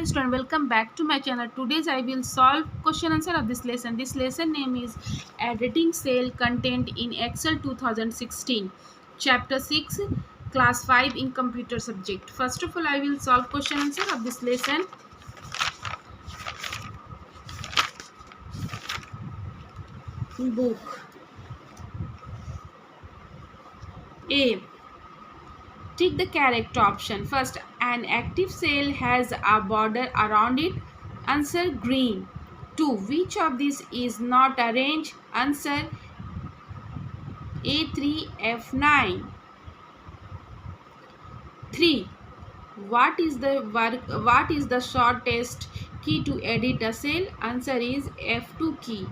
dear student, welcome back to my channel. Today I will solve question answer of this lesson. This lesson name is editing cell content in Excel 2016 chapter 6 class 5 in computer subject. First of all, I will solve question answer of this lesson. Book A. Tick the correct option. First, an active cell has a border around it. Answer green. 2. Which of these is not arranged? Answer A3, F9. 3. What is the shortest key to edit a cell? Answer is F2 key.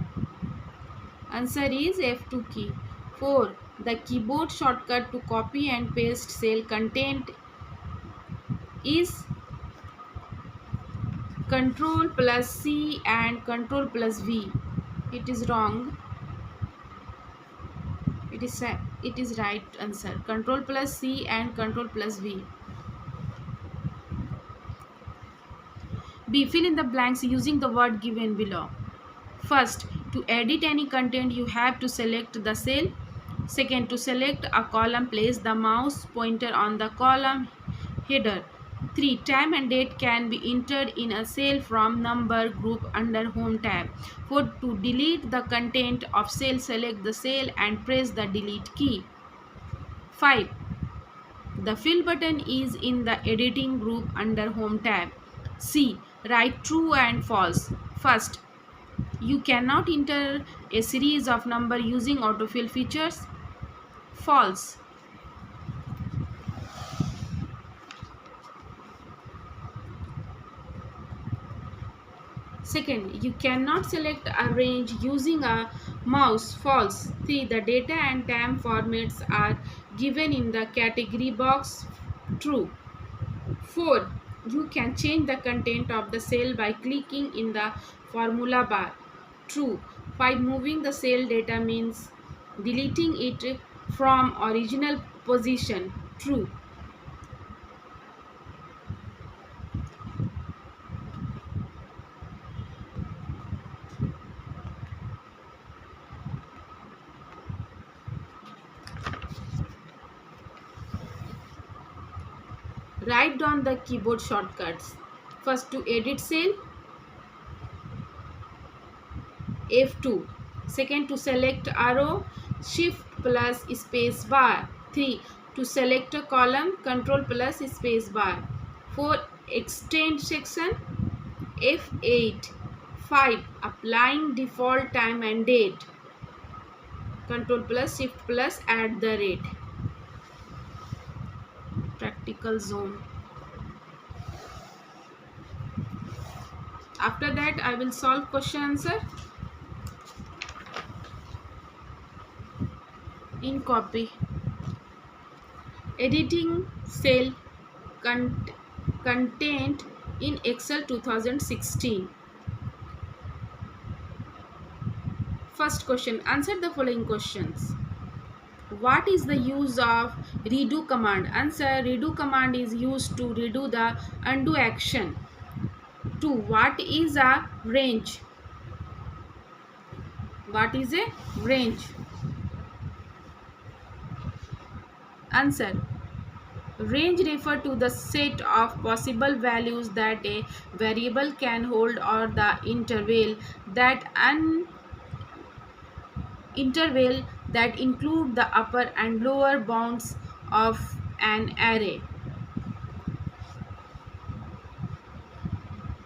Answer is F2 key. 4. The keyboard shortcut to copy and paste cell content is Control plus C and Control plus V. It is wrong. It is right answer. Control plus C and Control plus V. B. Fill in the blanks using the word given below. First, to edit any content, you have to select the cell. Second, to select a column, place the mouse pointer on the column header. 3. Time and date can be entered in a cell from number group under Home tab. 4. To delete the content of cell, select the cell and press the delete key. 5. The fill button is in the editing group under Home tab. C. Write true and false. First, you cannot enter a series of number using autofill features. False. Second, you cannot select a range using a mouse. False. 3. The data and time formats are given in the category box. True. 4. You can change the content of the cell by clicking in the formula bar. True. 5. Moving the cell data means deleting it from original position. True. Write down the keyboard shortcuts. First, to edit cell, F2. Second, to select arrow, Shift plus space bar. 3. To select a column, Control plus space bar. 4. Extend section, F8. 5. Applying default time and date, Control plus Shift plus @ practical zone. After that, I will solve question answer in copy. Editing cell content in Excel 2016. First question, answer the following questions. What is the use of redo command? Answer, redo command is used to redo the undo action. 2. What is a range? What is a range? Answer, range refer to the set of possible values that a variable can hold or the interval that include the upper and lower bounds of an array.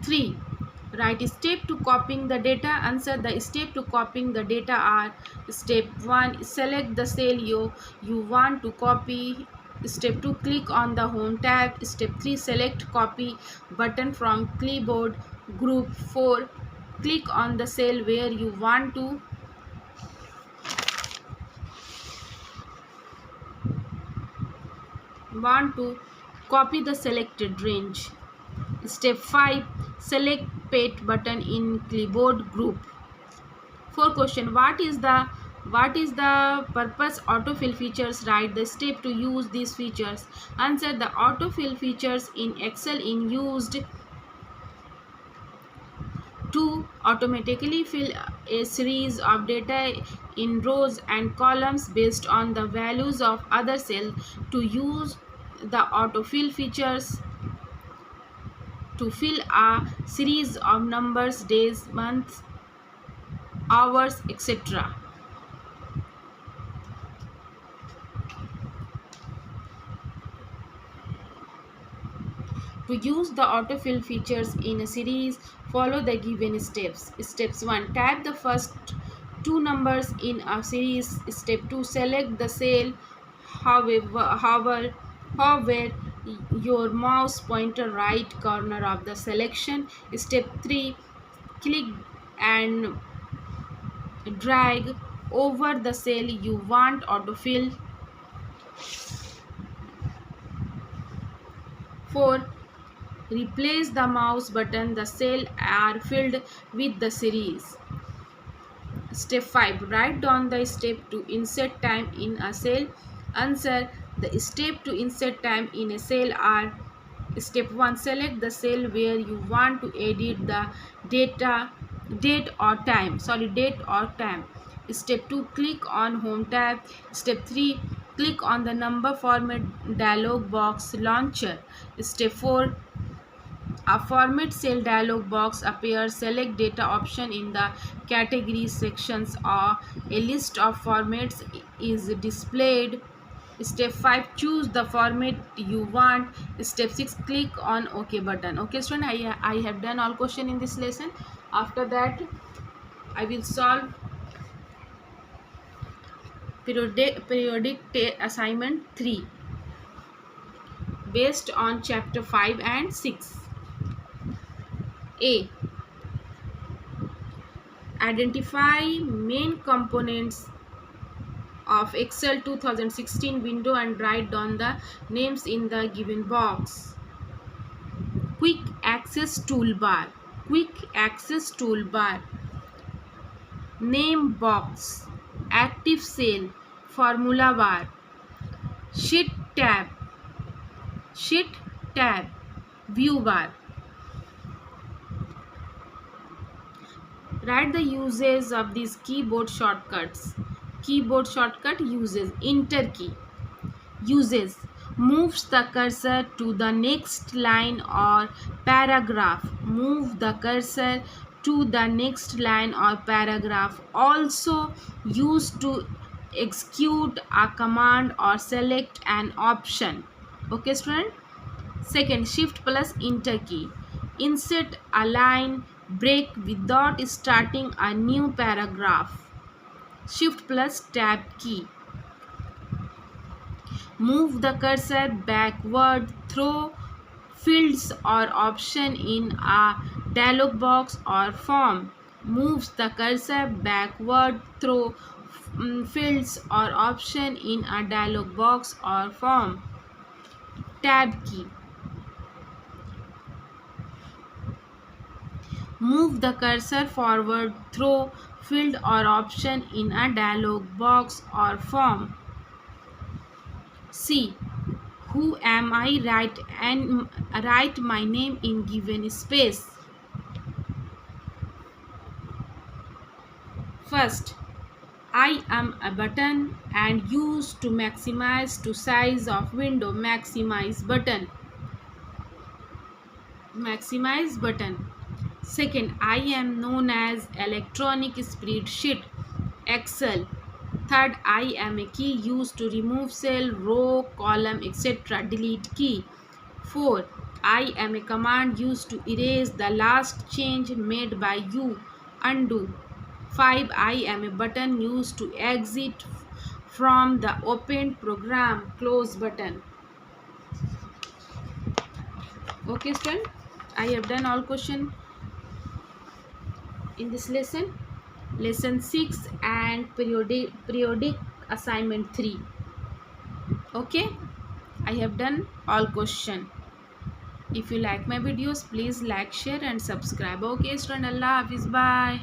3. Write step to copying the data. Answer, the step to copying the data are: Step 1. Select the cell you want to copy. Step 2. Click on the Home tab. Step 3. Select copy button from clipboard group. 4. Click on the cell where you want to copy the selected range. Step 5. Select paste button in clipboard group. 4. Question, what is the purpose autofill features? Write the step to use these features. Answer, the autofill features in Excel in used To automatically fill a series of data in rows and columns based on the values of other cells. To use the autofill features to fill a series of numbers, days, months, hours, etc. To use the autofill features in a series, follow the given steps. Steps 1. Type the first two numbers in a series. Step 2. Select the cell hover your mouse pointer right corner of the selection. Step 3. Click and drag over the cell you want autofill. 4. Replace the mouse button. The cells are filled with the series. Step 5. Write down the step to insert time in a cell. Answer. The step to insert time in a cell are: Step 1. Select the cell where you want to edit the date or time. Step 2. Click on Home tab. Step 3. Click on the number format dialog box launcher. Step 4. A format cell dialog box appears. Select data option in the category sections, or a list of formats is displayed. Step 5. Choose the format you want. Step 6. Click on OK button. Okay student, I have done all question in this lesson. After that I will solve periodic assignment 3 based on chapter 5 and 6. A. Identify main components of Excel 2016 window and write down the names in the given box. Quick access toolbar. Name box. Active cell. Formula bar. Sheet tab. View bar. Write the uses of these keyboard shortcuts. Keyboard shortcut uses: Enter key. Uses: moves the cursor to the next line or paragraph. Move the cursor to the next line or paragraph. Also used to execute a command or select an option. Okay student. Second, Shift plus Enter key. Insert a line break without starting a new paragraph. Shift plus Tab key. Move the cursor backward through fields or option in a dialog box or form. Moves the cursor backward through fields or option in a dialog box or form. Tab key. Move the cursor forward through field or option in a dialog box or form. C. Who am I? Write my name in given space. First, I am a button and used to maximize to size of window. Maximize button. Second, I am known as electronic spreadsheet, Excel. Third, I am a key used to remove cell, row, column, etc. Delete key. 4. I am a command used to erase the last change made by you. Undo. 5. I am a button used to exit from the opened program. Close button. Okay student, I have done all question in this lesson. Lesson 6 and periodic assignment 3. Okay, I have done all question. If you like my videos, please like, share and subscribe. Okay student, Allah Hafiz, bye.